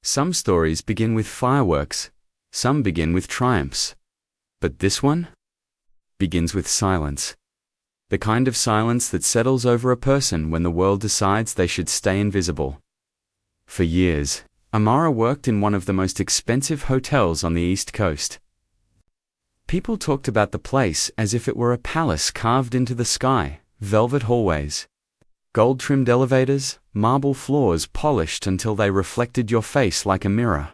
Some stories begin with fireworks, some begin with triumphs. But this one begins with silence. The kind of silence that settles over a person when the world decides they should stay invisible. For years, Amara worked in one of the most expensive hotels on the East Coast. People talked about the place as if it were a palace carved into the sky, velvet hallways, gold-trimmed elevators, marble floors polished until they reflected your face like a mirror.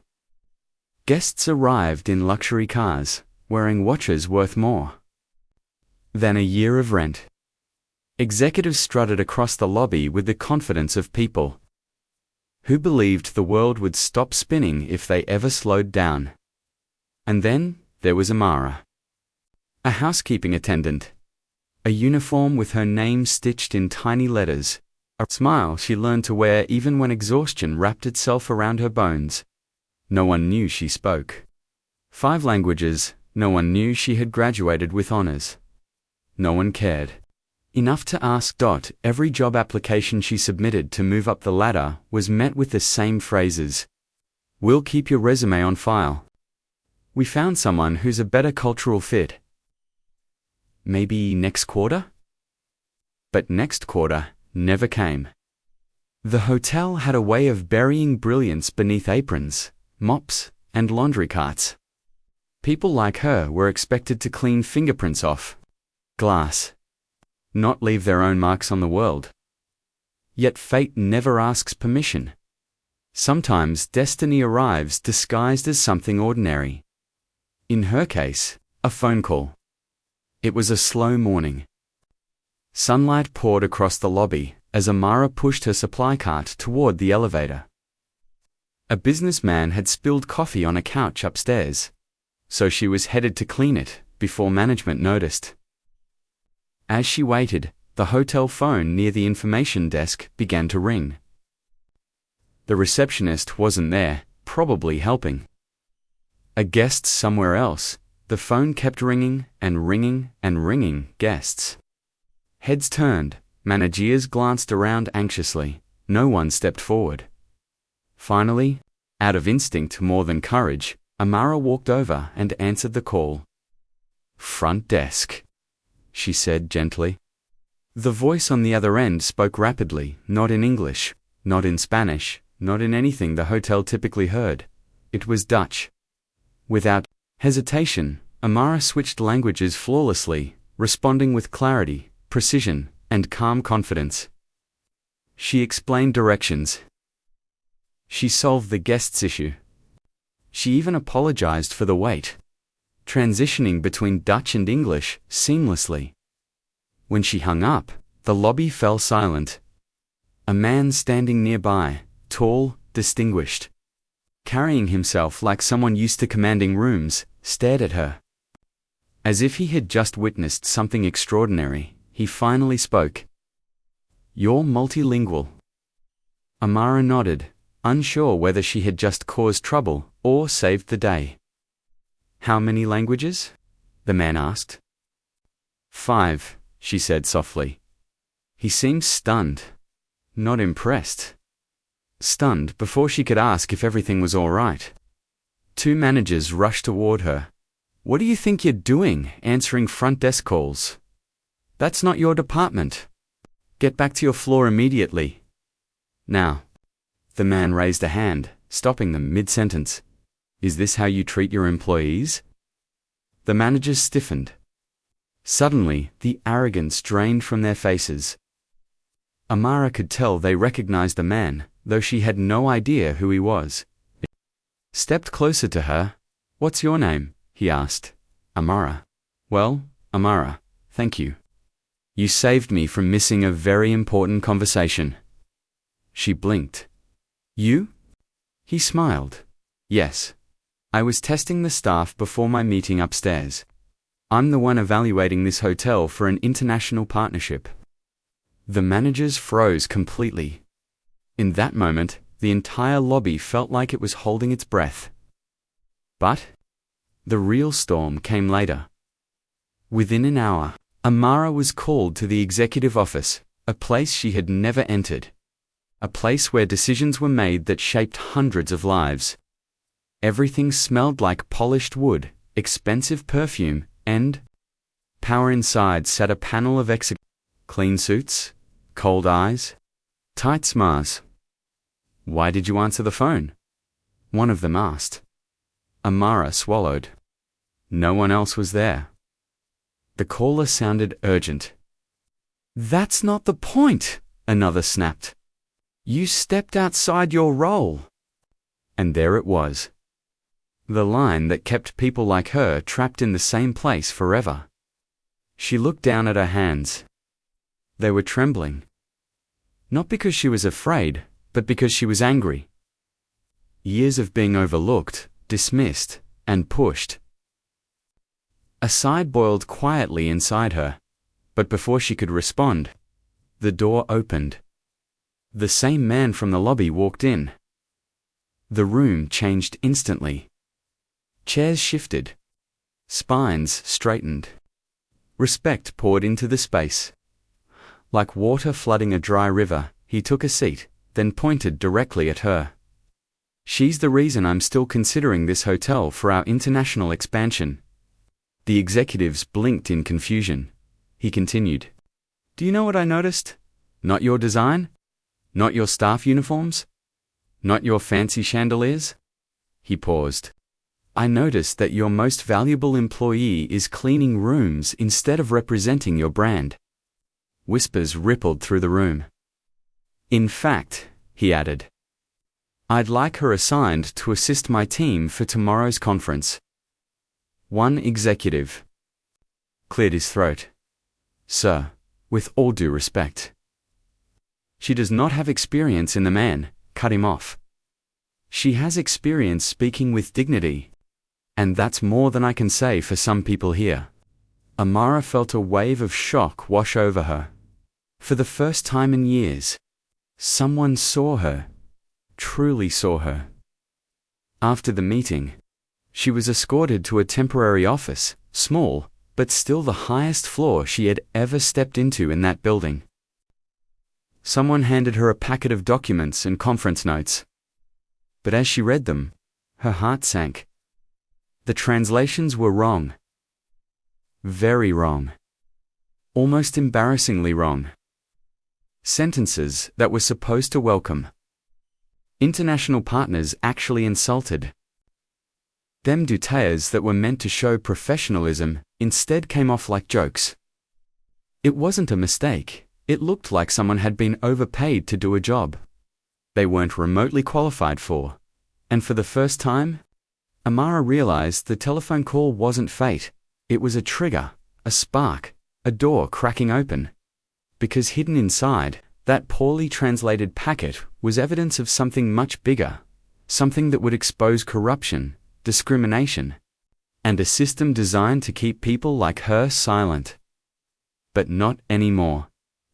Guests arrived in luxury cars, wearing watches worth more than a year of rent. Executives strutted across the lobby with the confidence of people who believed the world would stop spinning if they ever slowed down. And then there was Amara, a housekeeping attendant, a uniform with her name stitched in tiny letters, a smile she learned to wear even when exhaustion wrapped itself around her bones. No one knew she spoke 5 languages, no one knew she had graduated with honors. No one cared enough to ask. Every job application she submitted to move up the ladder was met with the same phrases. "We'll keep your resume on file. We found someone who's a better cultural fit. Maybe next quarter?" But next quarter never came. The hotel had a way of burying brilliance beneath aprons, mops, and laundry carts. People like her were expected to clean fingerprints off glass, not leave their own marks on the world. Yet fate never asks permission. Sometimes destiny arrives disguised as something ordinary. In her case, a phone call. It was a slow morning. Sunlight poured across the lobby as Amara pushed her supply cart toward the elevator. A businessman had spilled coffee on a couch upstairs, so she was headed to clean it before management noticed. As she waited, the hotel phone near the information desk began to ring. The receptionist wasn't there, probably helping a guest somewhere else. The phone kept ringing and ringing and ringing. Guests' heads turned, managers glanced around anxiously. No one stepped forward. Finally, out of instinct more than courage, Amara walked over and answered the call. "Front desk," she said gently. The voice on the other end spoke rapidly, not in English, not in Spanish, not in anything the hotel typically heard. It was Dutch. Without hesitation, Amara switched languages flawlessly, responding with clarity, precision, and calm confidence. She explained directions. She solved the guest's issue. She even apologized for the wait, transitioning between Dutch and English seamlessly. When she hung up, the lobby fell silent. A man standing nearby, tall, distinguished, carrying himself like someone used to commanding rooms, stared at her. As if he had just witnessed something extraordinary, he finally spoke. "You're multilingual." Amara nodded, unsure whether she had just caused trouble or saved the day. "How many languages?" the man asked. "5, she said softly. He seemed stunned, not impressed. Stunned before she could ask if everything was all right. 2 managers rushed toward her. "What do you think you're doing, answering front desk calls? That's not your department. Get back to your floor immediately." "Now." The man raised a hand, stopping them mid-sentence. "Is this how you treat your employees?" The managers stiffened. Suddenly, the arrogance drained from their faces. Amara could tell they recognized the man, though she had no idea who he was. Stepped closer to her. "What's your name?" he asked. "Amara." "Well, Amara, thank you. You saved me from missing a very important conversation." She blinked. "You?" He smiled. "Yes. I was testing the staff before my meeting upstairs. I'm the one evaluating this hotel for an international partnership." The managers froze completely. In that moment, the entire lobby felt like it was holding its breath. But the real storm came later. Within an hour, Amara was called to the executive office, a place she had never entered. A place where decisions were made that shaped hundreds of lives. Everything smelled like polished wood, expensive perfume, and power. Inside sat a panel of clean suits, cold eyes, tight smiles. "Why did you answer the phone?" one of them asked. Amara swallowed. No one else was there. The caller sounded urgent. "That's not the point," another snapped. "You stepped outside your role." And there it was. The line that kept people like her trapped in the same place forever. She looked down at her hands. They were trembling. Not because she was afraid, but because she was angry. Years of being overlooked, dismissed, and pushed. A sigh boiled quietly inside her, but before she could respond, the door opened. The same man from the lobby walked in. The room changed instantly. Chairs shifted. Spines straightened. Respect poured into the space. Like water flooding a dry river, he took a seat, then pointed directly at her. "She's the reason I'm still considering this hotel for our international expansion." The executives blinked in confusion. He continued. "Do you know what I noticed? Not your design? Not your staff uniforms? Not your fancy chandeliers?" He paused. "I noticed that your most valuable employee is cleaning rooms instead of representing your brand." Whispers rippled through the room. "In fact," he added, "I'd like her assigned to assist my team for tomorrow's conference." One executive cleared his throat. "Sir, with all due respect." "She does not have experience in the man," cut him off. "She has experience speaking with dignity. And that's more than I can say for some people here." Amara felt a wave of shock wash over her. For the first time in years, someone saw her, truly saw her. After the meeting, she was escorted to a temporary office, small, but still the highest floor she had ever stepped into in that building. Someone handed her a packet of documents and conference notes. But as she read them, her heart sank. The translations were wrong. Very wrong. Almost embarrassingly wrong. Sentences that were supposed to welcome international partners actually insulted them. Details that were meant to show professionalism instead came off like jokes. It wasn't a mistake. It looked like someone had been overpaid to do a job they weren't remotely qualified for. And for the first time, Amara realized the telephone call wasn't fate. It was a trigger, a spark, a door cracking open. Because hidden inside that poorly translated packet was evidence of something much bigger, something that would expose corruption, discrimination, and a system designed to keep people like her silent. But not anymore.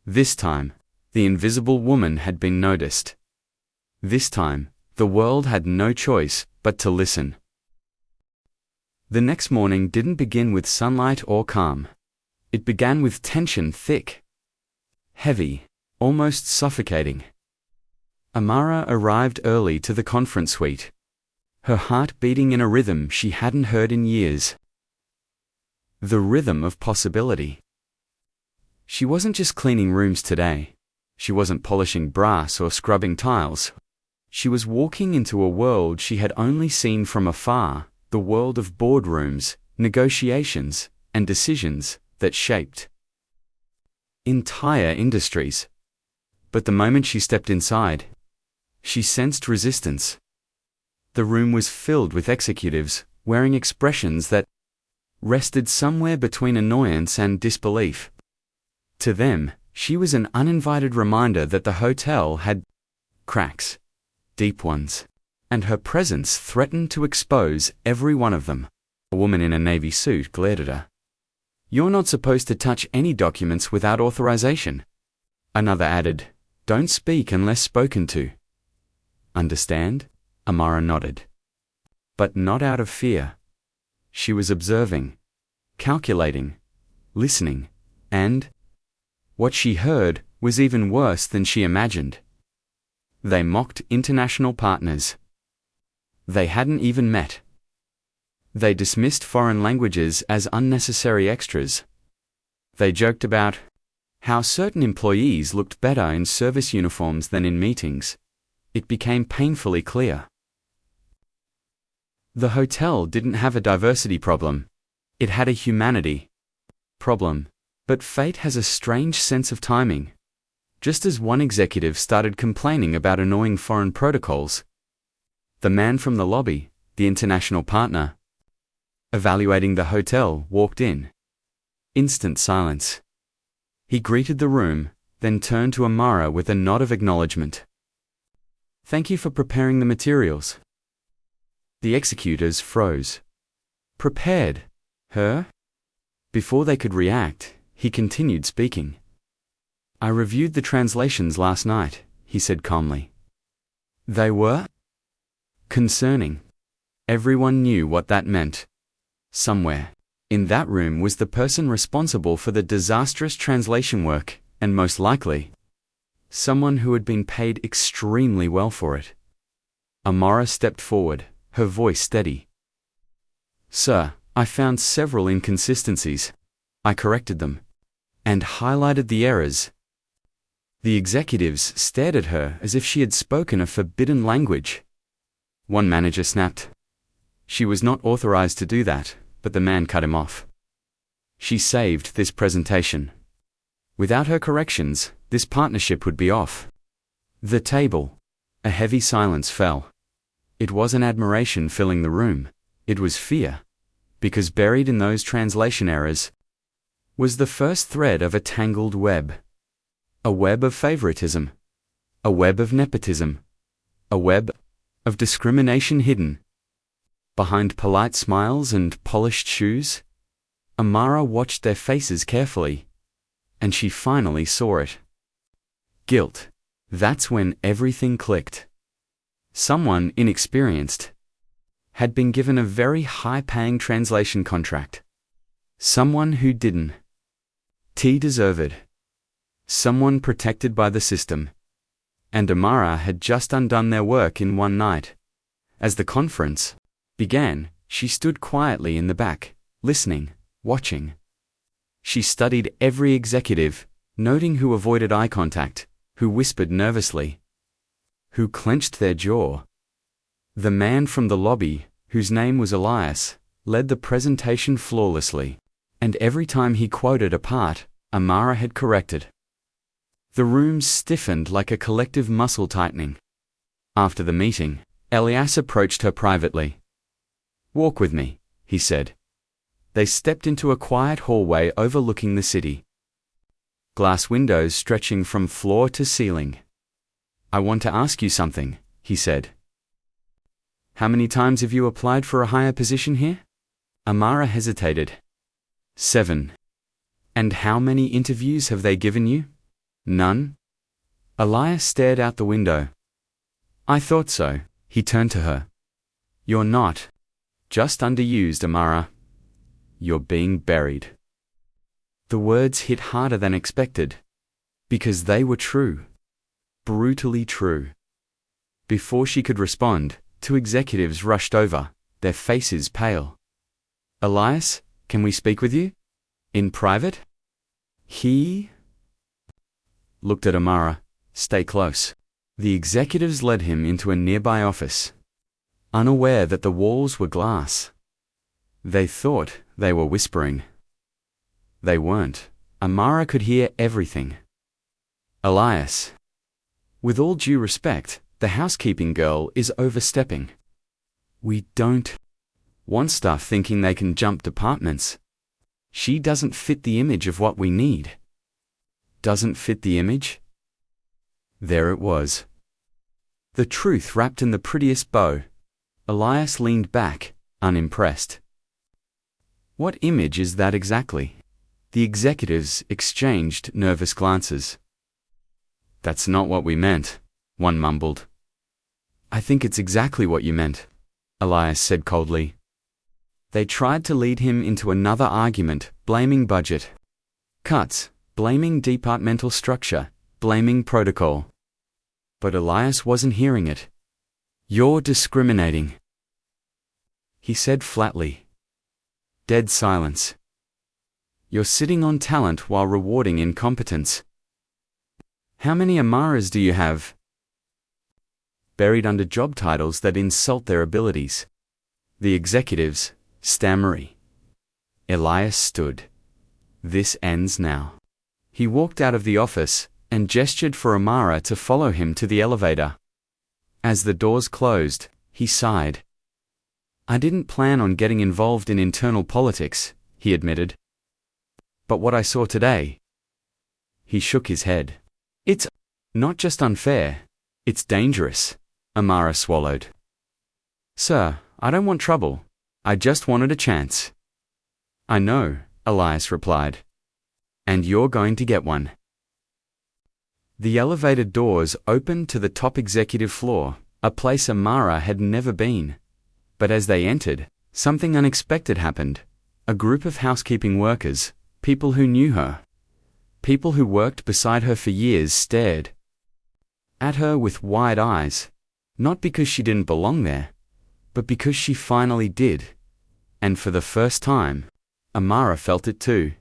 This time, the invisible woman had been noticed. This time, the world had no choice but to listen. The next morning didn't begin with sunlight or calm. It began with tension, thick, heavy, almost suffocating. Amara arrived early to the conference suite, her heart beating in a rhythm she hadn't heard in years. The rhythm of possibility. She wasn't just cleaning rooms today. She wasn't polishing brass or scrubbing tiles. She was walking into a world she had only seen from afar, the world of boardrooms, negotiations, and decisions that shaped entire industries. But the moment she stepped inside, she sensed resistance. The room was filled with executives, wearing expressions that rested somewhere between annoyance and disbelief. To them, she was an uninvited reminder that the hotel had cracks, deep ones, and her presence threatened to expose every one of them. A woman in a navy suit glared at her. "You're not supposed to touch any documents without authorization." Another added, "Don't speak unless spoken to." "Understand?" Amara nodded. But not out of fear. She was observing, calculating, listening, and what she heard was even worse than she imagined. They mocked international partners. They hadn't even met. They dismissed foreign languages as unnecessary extras. They joked about how certain employees looked better in service uniforms than in meetings. It became painfully clear. The hotel didn't have a diversity problem. It had a humanity problem. But fate has a strange sense of timing. Just as one executive started complaining about annoying foreign protocols, the man from the lobby, the international partner, evaluating the hotel, walked in. Instant silence. He greeted the room, then turned to Amara with a nod of acknowledgement. "Thank you for preparing the materials." The executors froze. Prepared? Her? Before they could react, he continued speaking. "I reviewed the translations last night," he said calmly. "They were concerning." Everyone knew what that meant. Somewhere in that room was the person responsible for the disastrous translation work, and most likely, someone who had been paid extremely well for it. Amara stepped forward, her voice steady. "Sir, I found several inconsistencies. I corrected them and highlighted the errors." The executives stared at her as if she had spoken a forbidden language. One manager snapped. She was not authorized to do that, but the man cut him off. She saved this presentation. Without her corrections, this partnership would be off the table. A heavy silence fell. It wasn't admiration filling the room, it was fear, because buried in those translation errors was the first thread of a tangled web. A web of favoritism. A web of nepotism. A web of discrimination hidden behind polite smiles and polished shoes. Amara watched their faces carefully, and she finally saw it. Guilt. That's when everything clicked. Someone inexperienced had been given a very high-paying translation contract. Someone who didn't deserve it. Someone protected by the system. And Amara had just undone their work in one night. As the conference began, she stood quietly in the back, listening, watching. She studied every executive, noting who avoided eye contact, who whispered nervously, who clenched their jaw. The man from the lobby, whose name was Elias, led the presentation flawlessly, and every time he quoted a part, Amara had corrected. The room stiffened like a collective muscle tightening. After the meeting, Elias approached her privately. "Walk with me," he said. They stepped into a quiet hallway overlooking the city. Glass windows stretching from floor to ceiling. "I want to ask you something," he said. "How many times have you applied for a higher position here?" Amara hesitated. 7. "And how many interviews have they given you?" "None." Elias stared out the window. "I thought so." He turned to her. "You're not just underused, Amara. You're being buried." The words hit harder than expected, because they were true. Brutally true. Before she could respond, two executives rushed over, their faces pale. "Elias, can we speak with you? In private?" He looked at Amara. "Stay close." The executives led him into a nearby office, unaware that the walls were glass. They thought they were whispering. They weren't. Amara could hear everything. "Elias, with all due respect, the housekeeping girl is overstepping. We don't want staff thinking they can jump departments. She doesn't fit the image of what we need." Doesn't fit the image? There it was. The truth wrapped in the prettiest bow. Elias leaned back, unimpressed. "What image is that exactly?" The executives exchanged nervous glances. "That's not what we meant," one mumbled. "I think it's exactly what you meant," Elias said coldly. They tried to lead him into another argument, blaming budget cuts, blaming departmental structure, blaming protocol. But Elias wasn't hearing it. "You're discriminating," he said flatly. Dead silence. "You're sitting on talent while rewarding incompetence. How many Amaras do you have?" Buried under job titles that insult their abilities. The executives, stammery. Elias stood. "This ends now." He walked out of the office and gestured for Amara to follow him to the elevator. As the doors closed, he sighed. "I didn't plan on getting involved in internal politics," he admitted. "But what I saw today..." He shook his head. "It's not just unfair, it's dangerous," Amara swallowed. "Sir, I don't want trouble. I just wanted a chance." "I know," Elias replied. "And you're going to get one." The elevator doors opened to the top executive floor, a place Amara had never been. But as they entered, something unexpected happened. A group of housekeeping workers, people who knew her, people who worked beside her for years, stared at her with wide eyes, not because she didn't belong there, but because she finally did. And for the first time, Amara felt it too.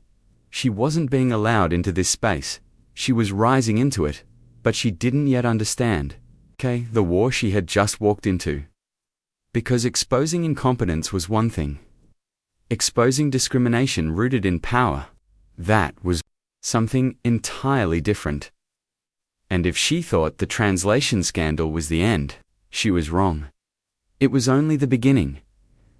She wasn't being allowed into this space. She was rising into it, but she didn't yet understand, the war she had just walked into. Because exposing incompetence was one thing. Exposing discrimination rooted in power, that was something entirely different. And if she thought the translation scandal was the end, she was wrong. It was only the beginning.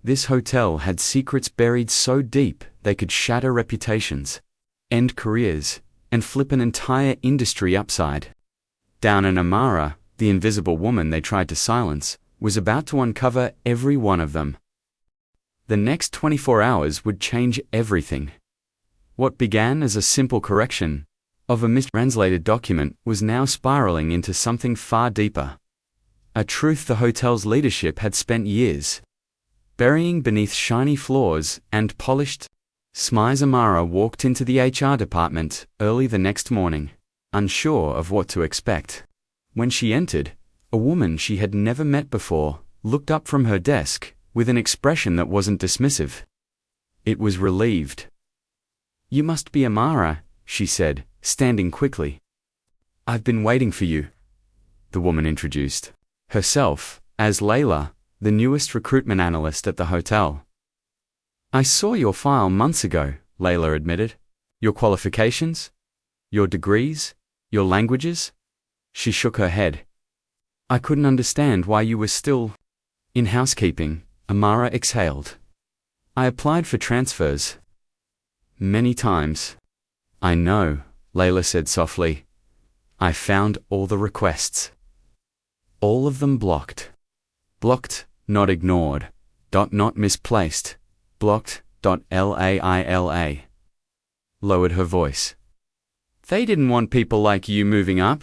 This hotel had secrets buried so deep they could shatter reputations, end careers, and flip an entire industry upside down. And Amara, the invisible woman they tried to silence, was about to uncover every one of them. The next 24 hours would change everything. What began as a simple correction of a mistranslated document was now spiraling into something far deeper. A truth the hotel's leadership had spent years burying beneath shiny floors and polished smiles. Amara walked into the HR department early the next morning, unsure of what to expect. When she entered, a woman she had never met before looked up from her desk with an expression that wasn't dismissive. It was relieved. "You must be Amara," she said, standing quickly. "I've been waiting for you," the woman introduced herself as Layla, the newest recruitment analyst at the hotel. "I saw your file months ago," Layla admitted. "Your qualifications? Your degrees? Your languages?" She shook her head. "I couldn't understand why you were still in housekeeping," Amara exhaled. "I applied for transfers many times." "I know," Layla said softly. "I found all the requests. All of them blocked. Blocked, not ignored. Not misplaced. Blocked. Laila lowered her voice. "They didn't want people like you moving up."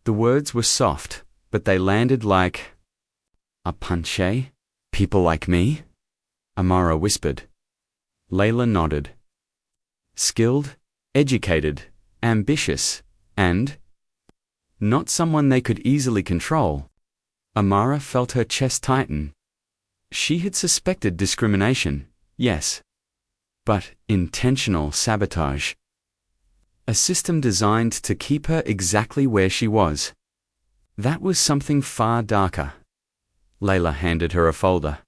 The words were soft, but they landed like a punch. "People like me?" Amara whispered. Layla nodded. "Skilled, educated, ambitious, and not someone they could easily control." Amara felt her chest tighten. She had suspected discrimination, yes, but intentional sabotage. A system designed to keep her exactly where she was. That was something far darker. Layla handed her a folder.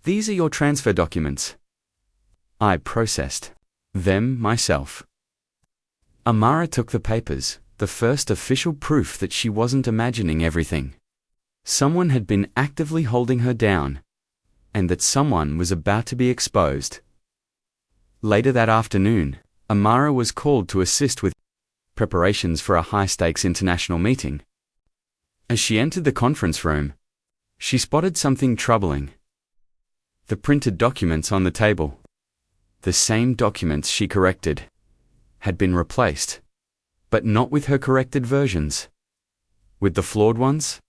"These are your transfer documents." I processed them myself. Amara took the papers, the first official proof that she wasn't imagining everything. Someone had been actively holding her down, and that someone was about to be exposed. Later that afternoon, Amara was called to assist with preparations for a high-stakes international meeting. As she entered the conference room, she spotted something troubling. The printed documents on the table, the same documents she corrected, had been replaced, but not with her corrected versions. With the flawed ones?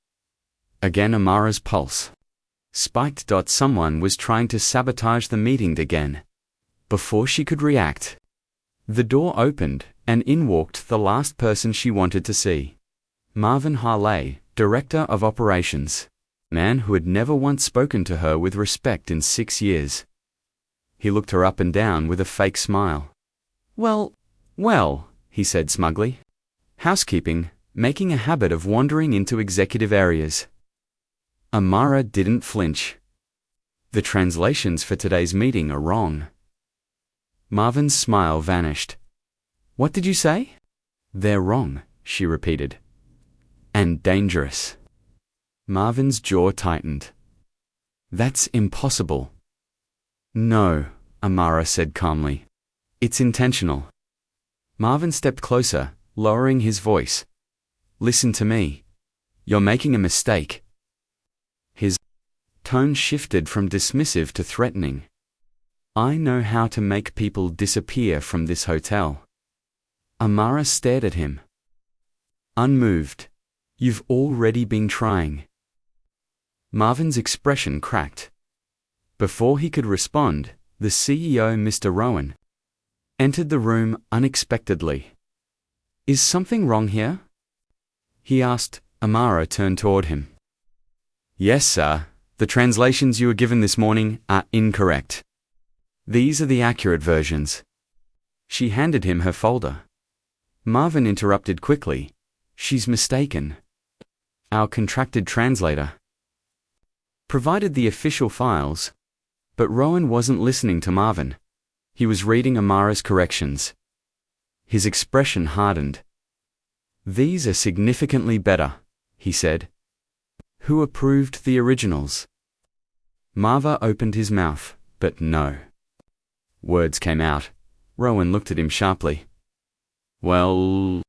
Again Amara's pulse spiked. Someone was trying to sabotage the meeting again. Before she could react, the door opened, and in walked the last person she wanted to see. Marvin Harley, Director of Operations. Man who had never once spoken to her with respect in 6 years. He looked her up and down with a fake smile. Well, he said smugly. Housekeeping, making a habit of wandering into executive areas. Amara didn't flinch. The translations for today's meeting are wrong. Marvin's smile vanished. What did you say? They're wrong, she repeated. And dangerous. Marvin's jaw tightened. That's impossible. No, Amara said calmly. It's intentional. Marvin stepped closer, lowering his voice. Listen to me. You're making a mistake. His tone shifted from dismissive to threatening. I know how to make people disappear from this hotel. Amara stared at him. Unmoved. You've already been trying. Marvin's expression cracked. Before he could respond, the CEO, Mr. Rowan, entered the room unexpectedly. Is something wrong here? He asked. Amara turned toward him. Yes, sir. The translations you were given this morning are incorrect. These are the accurate versions. She handed him her folder. Marvin interrupted quickly. She's mistaken. Our contracted translator provided the official files, but Rowan wasn't listening to Marvin. He was reading Amara's corrections. His expression hardened. These are significantly better, he said. Who approved the originals? Marva opened his mouth, but no. Words came out. Rowan looked at him sharply. Well...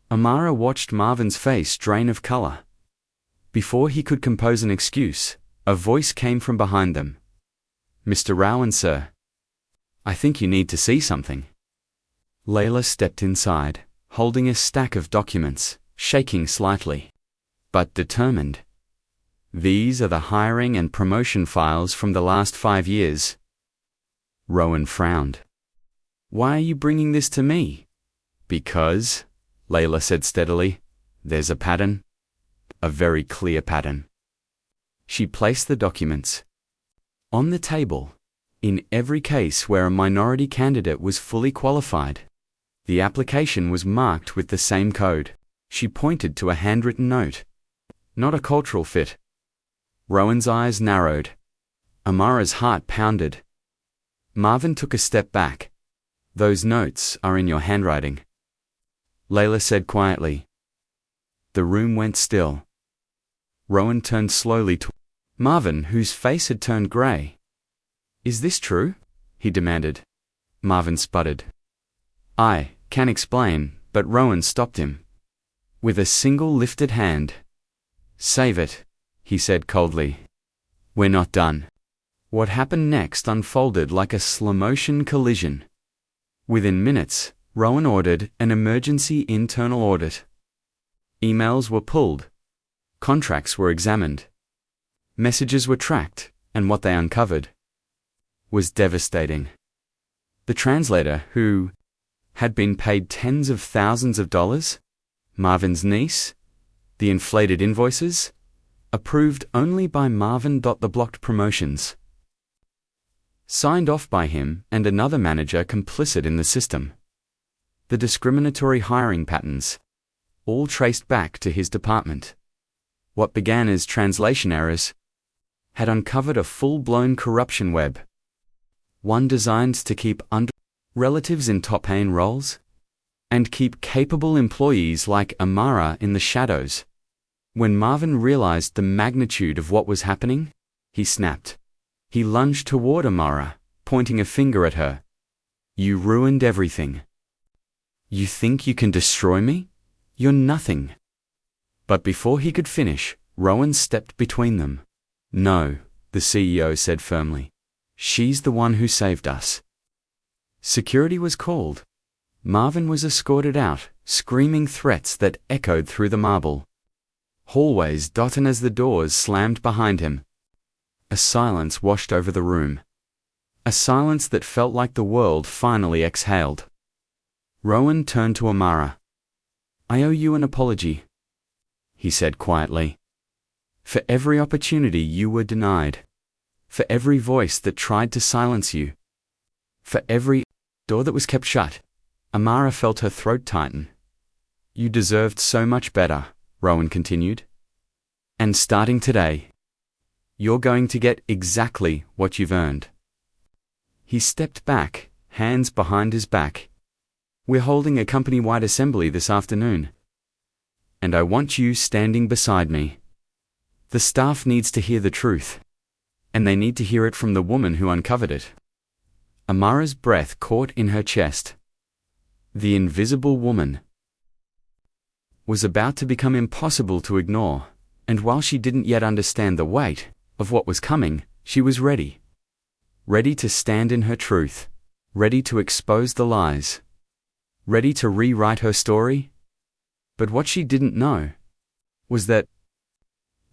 Amara watched Marvin's face drain of color. Before he could compose an excuse, a voice came from behind them. Mr. Rowan, sir. I think you need to see something. Layla stepped inside, holding a stack of documents, shaking slightly, but determined. These are the hiring and promotion files from the last 5 years. Rowan frowned. Why are you bringing this to me? Because, Layla said steadily, there's a pattern. A very clear pattern. She placed the documents on the table. In every case where a minority candidate was fully qualified, the application was marked with the same code. She pointed to a handwritten note. Not a cultural fit. Rowan's eyes narrowed. Amara's heart pounded. Marvin took a step back. Those notes are in your handwriting. Layla said quietly. The room went still. Rowan turned slowly to Marvin, whose face had turned grey. Is this true? He demanded. Marvin sputtered. I can explain, but Rowan stopped him. With a single lifted hand. Save it, he said coldly. We're not done. What happened next unfolded like a slow-motion collision. Within minutes, Rowan ordered an emergency internal audit. Emails were pulled. Contracts were examined. Messages were tracked, and what they uncovered was devastating. The translator, who had been paid tens of thousands of dollars, Marvin's niece, the inflated invoices, approved only by Marvin. The blocked promotions, signed off by him and another manager complicit in the system. The discriminatory hiring patterns, all traced back to his department. What began as translation errors had uncovered a full-blown corruption web, one designed to keep relatives in top-paying roles and keep capable employees like Amara in the shadows. When Marvin realized the magnitude of what was happening, he snapped. He lunged toward Amara, pointing a finger at her. You ruined everything. You think you can destroy me? You're nothing. But before he could finish, Rowan stepped between them. No, the CEO said firmly. She's the one who saved us. Security was called. Marvin was escorted out, screaming threats that echoed through the marble hallways, and as the doors slammed behind him, a silence washed over the room. A silence that felt like the world finally exhaled. Rowan turned to Amara. I owe you an apology. he said quietly. For every opportunity you were denied. For every voice that tried to silence you. For every door that was kept shut. Amara felt her throat tighten. You deserved so much better, Rowan continued. And starting today, you're going to get exactly what you've earned. He stepped back, hands behind his back. We're holding a company-wide assembly this afternoon. And I want you standing beside me. The staff needs to hear the truth. And they need to hear it from the woman who uncovered it. Amara's breath caught in her chest. The invisible woman was about to become impossible to ignore, and while she didn't yet understand the weight of what was coming, she was ready. Ready to stand in her truth, ready to expose the lies, ready to rewrite her story. But what she didn't know was that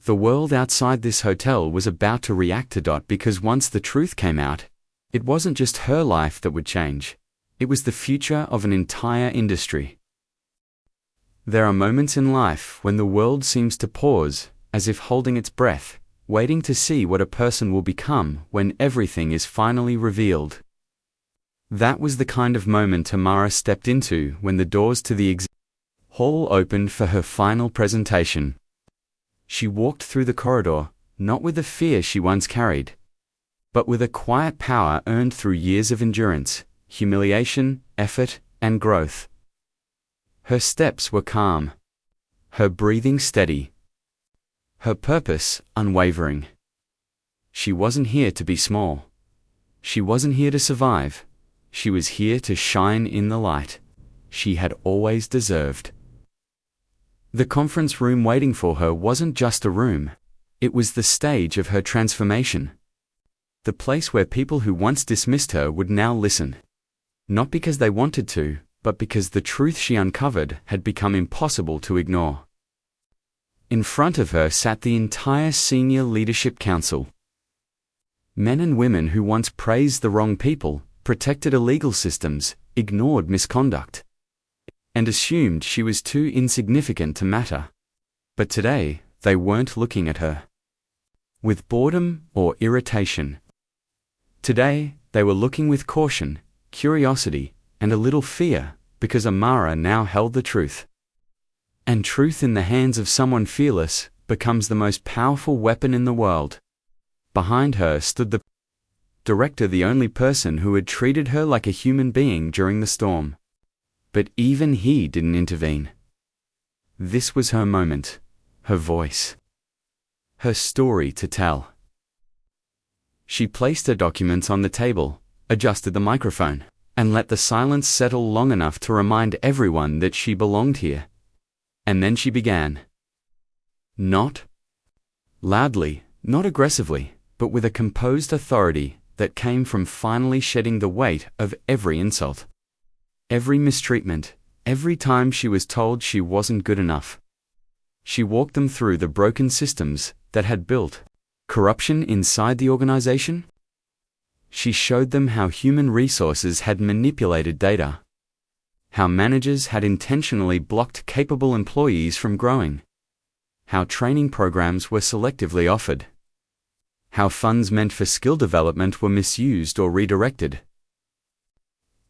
the world outside this hotel was about to react to Dot, because once the truth came out, it wasn't just her life that would change. It was the future of an entire industry. There are moments in life when the world seems to pause, as if holding its breath, waiting to see what a person will become when everything is finally revealed. That was the kind of moment Amara stepped into when the doors to the hall opened for her final presentation. She walked through the corridor, not with the fear she once carried, but with a quiet power earned through years of endurance, humiliation, effort, and growth. Her steps were calm, her breathing steady, her purpose unwavering. She wasn't here to be small. She wasn't here to survive. She was here to shine in the light she had always deserved. The conference room waiting for her wasn't just a room. It was the stage of her transformation. The place where people who once dismissed her would now listen. Not because they wanted to, but because the truth she uncovered had become impossible to ignore. In front of her sat the entire senior leadership council. Men and women who once praised the wrong people, protected illegal systems, ignored misconduct, and assumed she was too insignificant to matter. But today, they weren't looking at her with boredom or irritation. Today, they were looking with caution, curiosity, and a little fear, because Amara now held the truth. And truth in the hands of someone fearless becomes the most powerful weapon in the world. Behind her stood the director, the only person who had treated her like a human being during the storm. But even he didn't intervene. This was her moment, her voice, her story to tell. She placed her documents on the table, adjusted the microphone, and let the silence settle long enough to remind everyone that she belonged here. And then she began. Not loudly, not aggressively, but with a composed authority that came from finally shedding the weight of every insult, every mistreatment, every time she was told she wasn't good enough. She walked them through the broken systems that had built corruption inside the organization. She showed them how human resources had manipulated data, how managers had intentionally blocked capable employees from growing, how training programs were selectively offered, how funds meant for skill development were misused or redirected.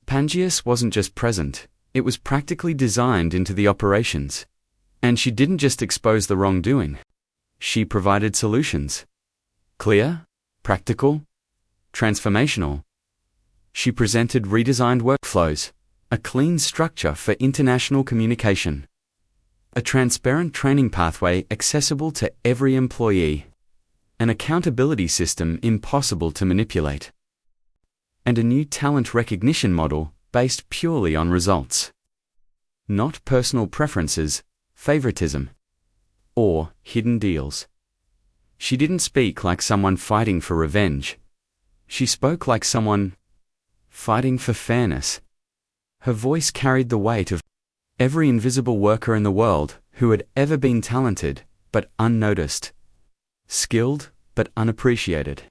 Pangaeus wasn't just present, it was practically designed into the operations. And she didn't just expose the wrongdoing. She provided solutions. Clear, practical, transformational. She presented redesigned workflows, a clean structure for international communication, a transparent training pathway accessible to every employee, an accountability system impossible to manipulate, and a new talent recognition model based purely on results. Not personal preferences, favoritism, or hidden deals. She didn't speak like someone fighting for revenge. She spoke like someone fighting for fairness. Her voice carried the weight of every invisible worker in the world who had ever been talented but unnoticed, skilled but unappreciated,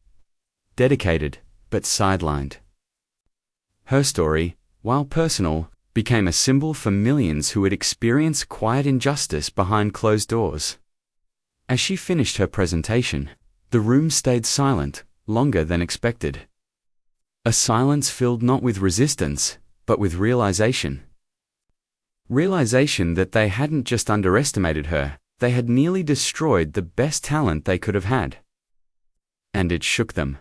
dedicated but sidelined. Her story, while personal, became a symbol for millions who had experienced quiet injustice behind closed doors. As she finished her presentation, the room stayed silent, longer than expected. A silence filled not with resistance, but with realization. Realization that they hadn't just underestimated her, they had nearly destroyed the best talent they could have had. And it shook them.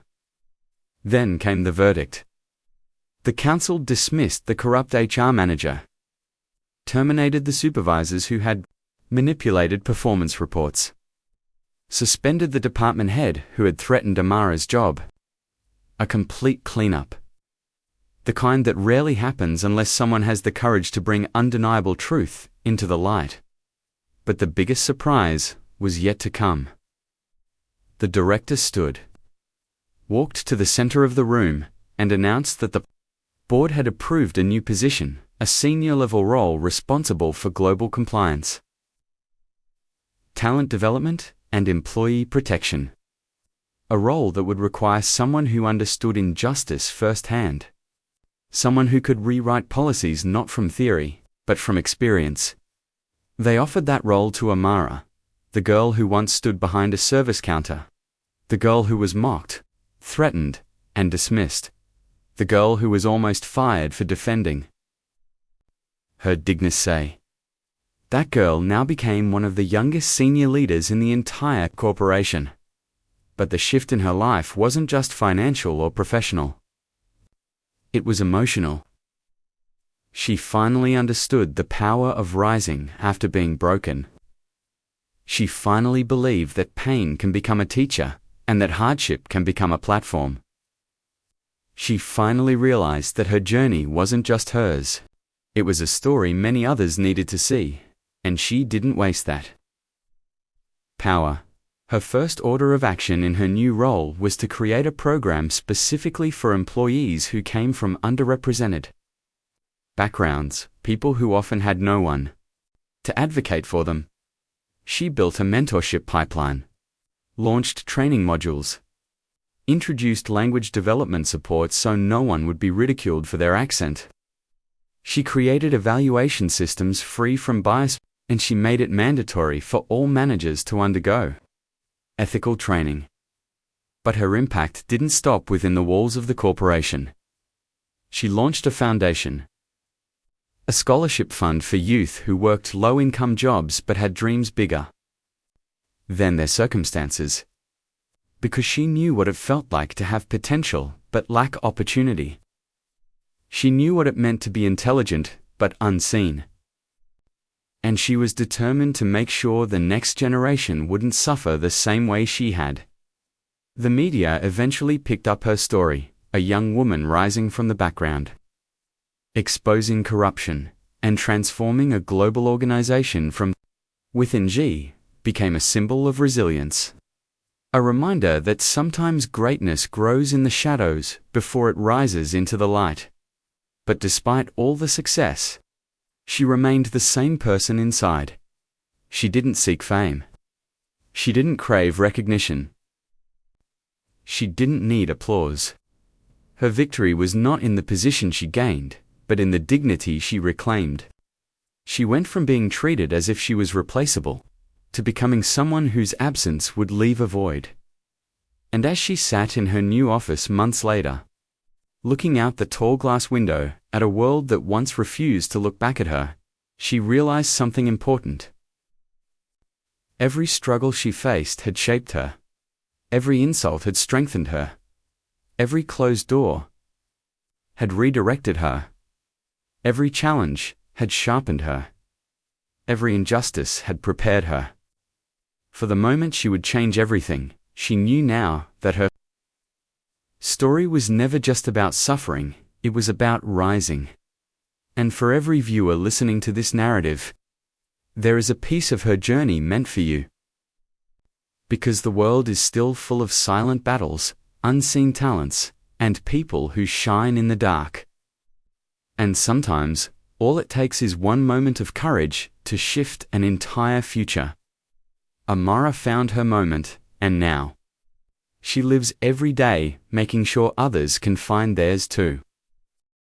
Then came the verdict. The council dismissed the corrupt HR manager, terminated the supervisors who had manipulated performance reports, suspended the department head who had threatened Amara's job. A complete cleanup. The kind that rarely happens unless someone has the courage to bring undeniable truth into the light. But the biggest surprise was yet to come. The director stood, walked to the center of the room, and announced that the board had approved a new position, a senior-level role responsible for global compliance, talent development, and employee protection. A role that would require someone who understood injustice firsthand. Someone who could rewrite policies not from theory, but from experience. They offered that role to Amara, the girl who once stood behind a service counter. The girl who was mocked, threatened, and dismissed. The girl who was almost fired for defending her dignity. That girl now became one of the youngest senior leaders in the entire corporation. But the shift in her life wasn't just financial or professional. It was emotional. She finally understood the power of rising after being broken. She finally believed that pain can become a teacher, and that hardship can become a platform. She finally realized that her journey wasn't just hers. It was a story many others needed to see, and she didn't waste that. Power. Her first order of action in her new role was to create a program specifically for employees who came from underrepresented backgrounds, people who often had no one to advocate for them. She built a mentorship pipeline, launched training modules, introduced language development support so no one would be ridiculed for their accent. She created evaluation systems free from bias, and she made it mandatory for all managers to undergo ethical training. But her impact didn't stop within the walls of the corporation. She launched a foundation, a scholarship fund for youth who worked low-income jobs but had dreams bigger than their circumstances, because she knew what it felt like to have potential but lack opportunity. She knew what it meant to be intelligent but unseen. And she was determined to make sure the next generation wouldn't suffer the same way she had. The media eventually picked up her story, a young woman rising from the background, exposing corruption, and transforming a global organization from within. She became a symbol of resilience. A reminder that sometimes greatness grows in the shadows before it rises into the light. But despite all the success, she remained the same person inside. She didn't seek fame. She didn't crave recognition. She didn't need applause. Her victory was not in the position she gained, but in the dignity she reclaimed. She went from being treated as if she was replaceable, to becoming someone whose absence would leave a void. And as she sat in her new office months later, looking out the tall glass window at a world that once refused to look back at her, she realized something important. Every struggle she faced had shaped her. Every insult had strengthened her. Every closed door had redirected her. Every challenge had sharpened her. Every injustice had prepared her. For the moment she would change everything, she knew now that her story was never just about suffering, it was about rising. And for every viewer listening to this narrative, there is a piece of her journey meant for you. Because the world is still full of silent battles, unseen talents, and people who shine in the dark. And sometimes, all it takes is one moment of courage to shift an entire future. Amara found her moment, and now she lives every day making sure others can find theirs too.